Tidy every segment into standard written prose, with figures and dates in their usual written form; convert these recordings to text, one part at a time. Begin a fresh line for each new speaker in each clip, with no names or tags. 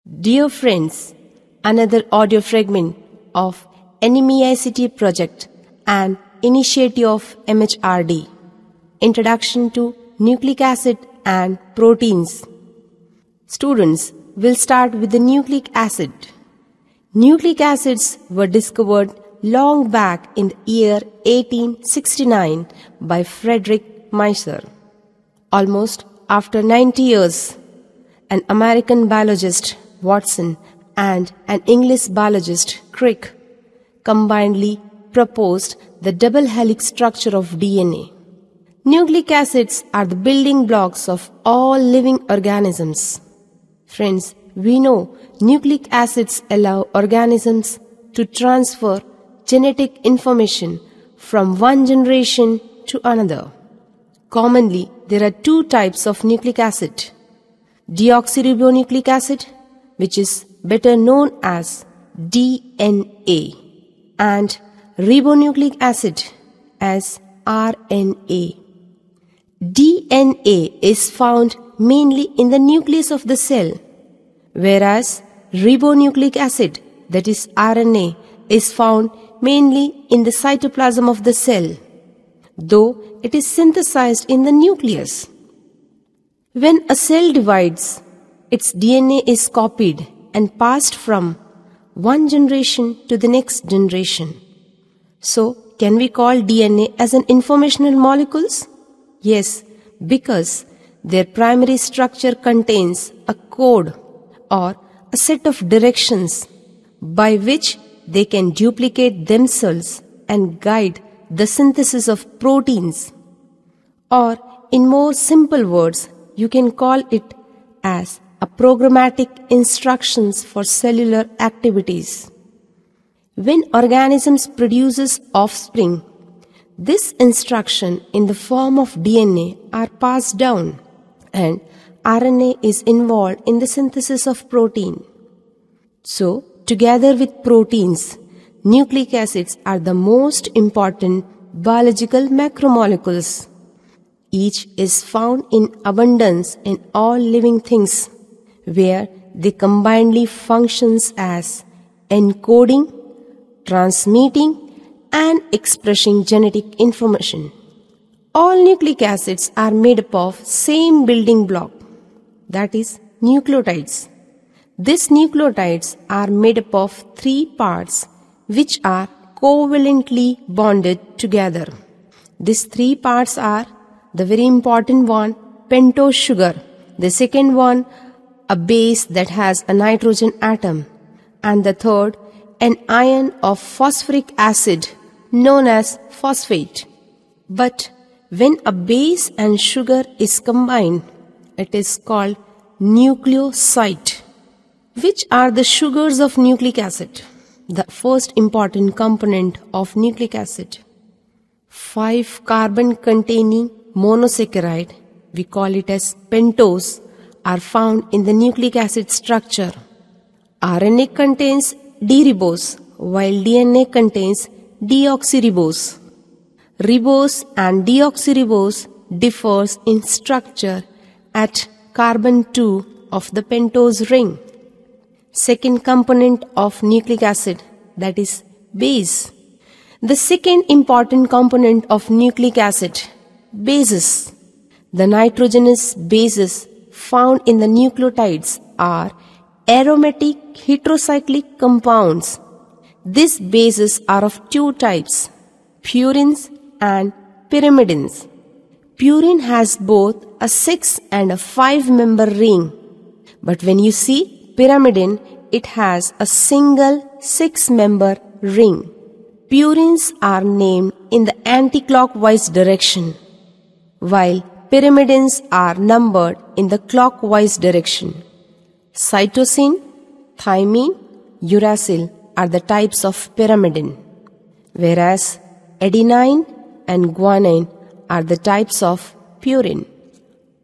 Dear friends, another audio fragment of NMEICT project and initiative of MHRD. Introduction to nucleic acid and proteins. Students will start with the nucleic acid. Nucleic acids were discovered long back in the year 1869 by Frederick Meisser. Almost after 90 years, an American biologist, Watson, and an English biologist, Crick, combinedly proposed the double helix structure of DNA. Nucleic acids are the building blocks of all living organisms. Friends, we know nucleic acids allow organisms to transfer genetic information from one generation to another. Commonly, there are two types of nucleic acid: deoxyribonucleic acid, which is better known as DNA, and ribonucleic acid as RNA. DNA is found mainly in the nucleus of the cell, whereas ribonucleic acid, that is RNA, is found mainly in the cytoplasm of the cell, though it is synthesized in the nucleus. When a cell divides, its DNA is copied and passed from one generation to the next generation. So, can we call DNA as an informational molecules? Yes, because their primary structure contains a code or a set of directions by which they can duplicate themselves and guide the synthesis of proteins. Or, in more simple words, you can call it as a programmatic instructions for cellular activities. When organisms produces offspring, this instruction in the form of DNA are passed down, and RNA is involved in the synthesis of protein. So, together with proteins, nucleic acids are the most important biological macromolecules. Each is found in abundance in all living things, where they combinedly functions as encoding, transmitting, and expressing genetic information. All nucleic acids are made up of same building block, that is nucleotides. These nucleotides are made up of three parts which are covalently bonded together. These three parts are the very important one, pentose sugar; the second one, a base that has a nitrogen atom; and the third, an ion of phosphoric acid known as phosphate. But when a base and sugar is combined, it is called nucleoside. Which are the sugars of nucleic acid? The first important component of nucleic acid, 5 carbon containing monosaccharide, we call it as pentose, are found in the nucleic acid structure. RNA contains D-ribose, while DNA contains deoxyribose. Ribose and deoxyribose differs in structure at carbon 2 of the pentose ring. Second component of nucleic acid, that is base. The second important component of nucleic acid, bases. The nitrogenous bases found in the nucleotides are aromatic heterocyclic compounds. These bases are of two types, purines and pyrimidines. Purine has both a 6 and a 5-member ring, but when you see pyrimidine, it has a single 6-member ring. Purines are named in the anti-clockwise direction, while pyrimidines are numbered in the clockwise direction. Cytosine, thymine, uracil are the types of pyrimidine, whereas adenine and guanine are the types of purine.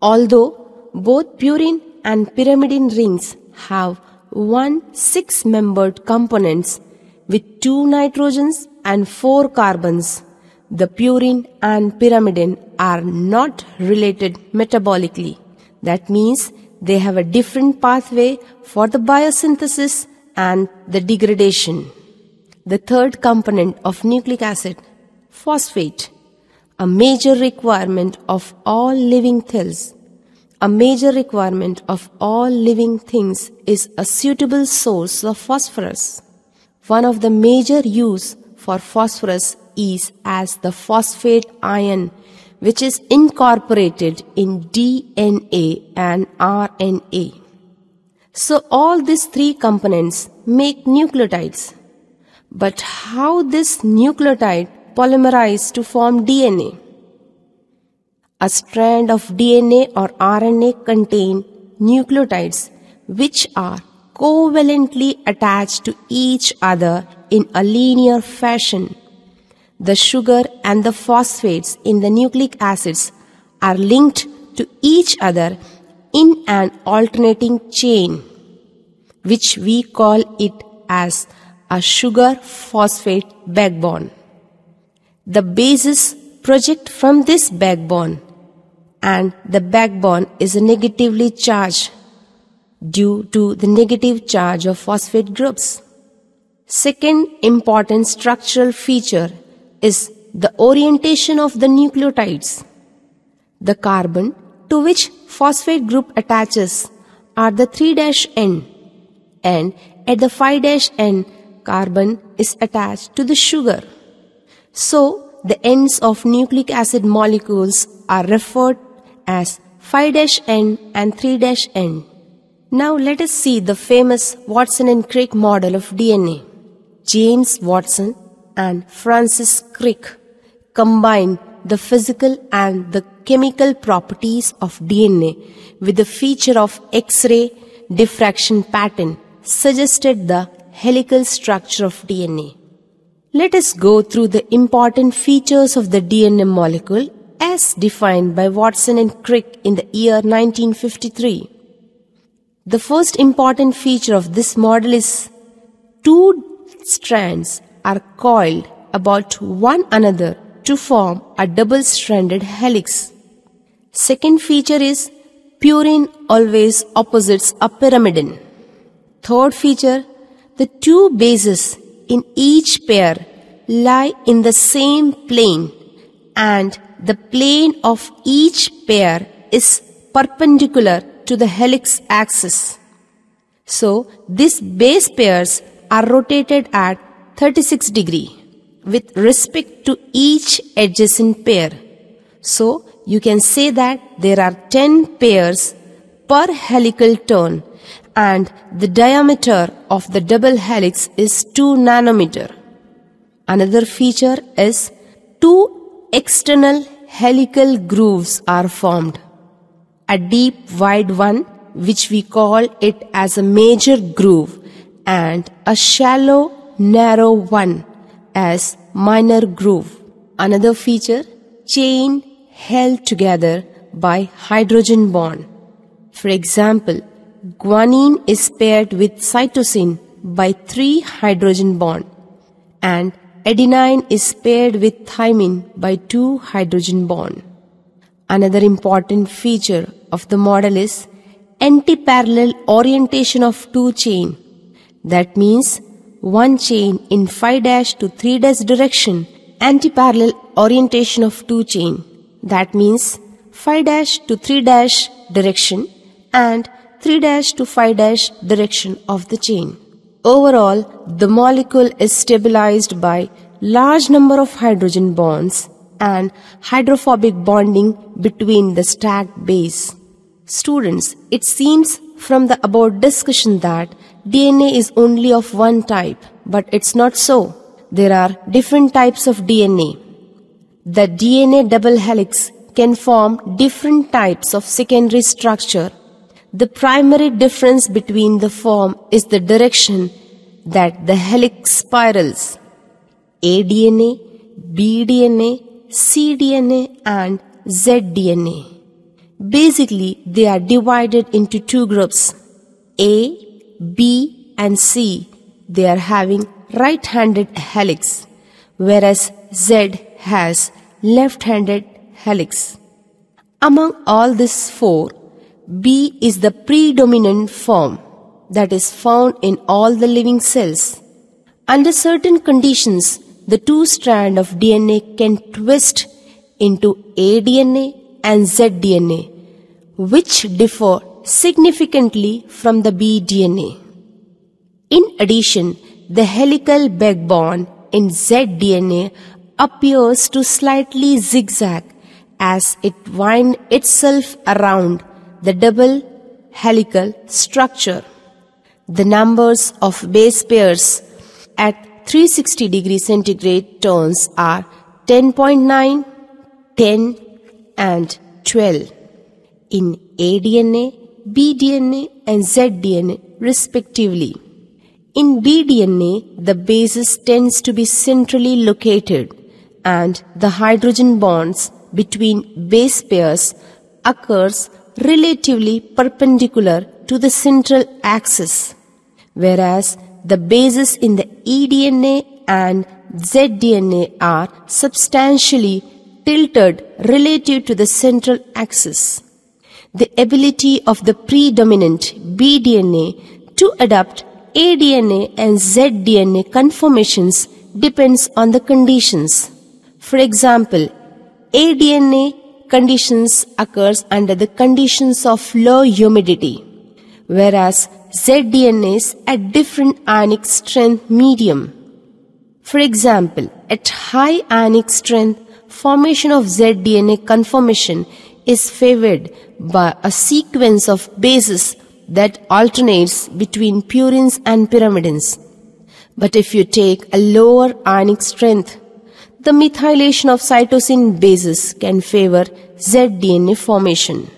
Although both purine and pyrimidine rings have one 6-membered components with 2 nitrogens and 4 carbons, the purine and pyrimidine are not related metabolically. That means they have a different pathway for the biosynthesis and the degradation. The third component of nucleic acid, phosphate, a major requirement of all living cells. A major requirement of all living things is a suitable source of phosphorus. One of the major use for phosphorus is as the phosphate ion, which is incorporated in DNA and RNA. So all these three components make nucleotides. But how this nucleotide polymerize to form DNA? A strand of DNA or RNA contain nucleotides which are covalently attached to each other in a linear fashion. The sugar and the phosphates in the nucleic acids are linked to each other in an alternating chain, which we call it as a sugar-phosphate backbone. The bases project from this backbone, and the backbone is negatively charged due to the negative charge of phosphate groups. Second important structural feature is the orientation of the nucleotides. The carbon to which phosphate group attaches are the 3' and at the 5' carbon is attached to the sugar. So, the ends of nucleic acid molecules are referred as 5' and 3' Now let us see the famous Watson and Crick model of DNA. James Watson and Francis Crick combined the physical and the chemical properties of DNA with the feature of X-ray diffraction pattern suggested the helical structure of DNA. Let us go through the important features of the DNA molecule as defined by Watson and Crick in the year 1953. The first important feature of this model is two strands are coiled about one another to form a double-stranded helix. Second feature is purine always opposites a pyrimidine. Third feature, the two bases in each pair lie in the same plane and the plane of each pair is perpendicular to the helix axis. So, these base pairs are rotated at 36 degrees with respect to each adjacent pair. So, you can say that there are 10 pairs per helical turn and the diameter of the double helix is 2 nanometer. Another feature is two external helical grooves are formed. A deep wide one, which we call it as a major groove, and a shallow narrow one as minor groove. Another feature, chain held together by hydrogen bond. For example, guanine is paired with cytosine by 3 hydrogen bond and adenine is paired with thymine by 2 hydrogen bond. Another important feature of the model is antiparallel orientation of two chain. That means one chain in 5' to 3' direction, antiparallel orientation of two chain. That means 5' to 3' direction and 3' to 5' direction of the chain. Overall, the molecule is stabilized by large number of hydrogen bonds and hydrophobic bonding between the stacked base. Students, it seems from the above discussion that DNA is only of one type, but it's not so. There are different types of DNA. The DNA double helix can form different types of secondary structure. The primary difference between the form is the direction that the helix spirals. aDNA, bDNA, cDNA and zDNA. Basically, they are divided into two groups, A, B and C. They are having right-handed helix, whereas Z has left-handed helix. Among all these four, B is the predominant form that is found in all the living cells. Under certain conditions, the two strands of DNA can twist into aDNA and zDNA, which differ significantly from the bDNA. In addition, the helical backbone in zDNA appears to slightly zigzag as it winds itself around the double helical structure. The numbers of base pairs at 360 degrees centigrade turns are 10.9, 10 and 12 in aDNA, bDNA and zDNA respectively. In bDNA, the basis tends to be centrally located and the hydrogen bonds between base pairs occurs relatively perpendicular to the central axis, whereas the bases in the eDNA and zDNA are substantially tilted relative to the central axis. The ability of the predominant bDNA to adapt aDNA and zDNA conformations depends on the conditions. For example, aDNA conditions occurs under the conditions of low humidity, whereas zDNA is at different ionic strength medium. For example, at high ionic strength, formation of zDNA conformation is favored by a sequence of bases that alternates between purines and pyrimidines. But if you take a lower ionic strength, the methylation of cytosine bases can favor zDNA formation.